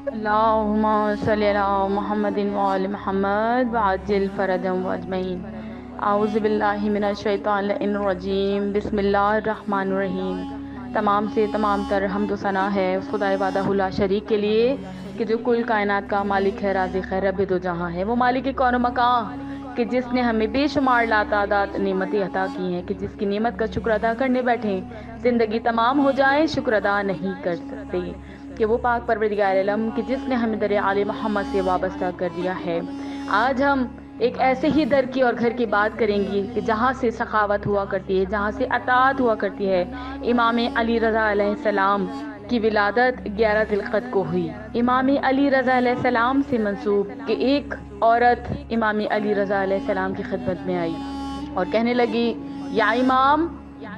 اللہم صلی علی محمد وآل محمد وعجل فرجهم اجمعین۔ اعوذ باللہ من الشیطان الرجیم، بسم اللہ الرحمن الرحیم۔ تمام سے تمام تر حمد و ثنا ہے اس خدا وحدہ لا شریک کے لیے کہ جو کل کائنات کا مالک ہے، رازق ہے، رب دو جہاں ہے۔ وہ مالک کون و مکان کہ جس نے ہمیں بے شمار لاتعداد نعمتیں عطا کی ہیں، کہ جس کی نعمت کا شکر ادا کرنے بیٹھیں زندگی تمام ہو جائے شکر ادا نہیں کر سکتے۔ کہ وہ پاک پروردگار عالم کہ جس نے ہمیں در آل محمد سے وابستہ کر دیا ہے۔ آج ہم ایک ایسے ہی در کی اور گھر کی بات کریں گی کہ جہاں سے سخاوت ہوا کرتی ہے، جہاں سے اطاعت ہوا کرتی ہے۔ امام علی رضا علیہ السلام کی ولادت 11 ذی القعدہ کو ہوئی۔ امام علی رضا علیہ السلام سے منسوب کہ ایک عورت امام علی رضا علیہ السلام کی خدمت میں آئی اور کہنے لگی، یا امام،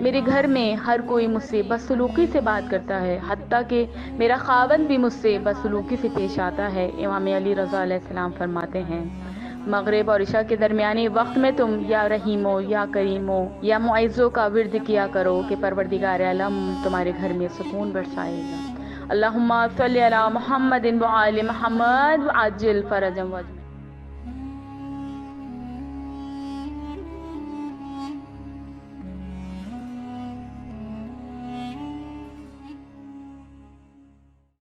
میرے گھر میں ہر کوئی مجھ سے بدسلوکی سے بات کرتا ہے، حتیٰ کہ میرا خاوند بھی مجھ سے بدسلوکی سے پیش آتا ہے۔ امام علی رضا علیہ السلام فرماتے ہیں، مغرب اور عشاء کے درمیانی وقت میں تم یا رحیمو یا کریمو یا معزو کا ورد کیا کرو کہ پروردگار عالم تمہارے گھر میں سکون برسائے گا۔ اللہم صلی علی محمد وآل محمد وعجل فرجهم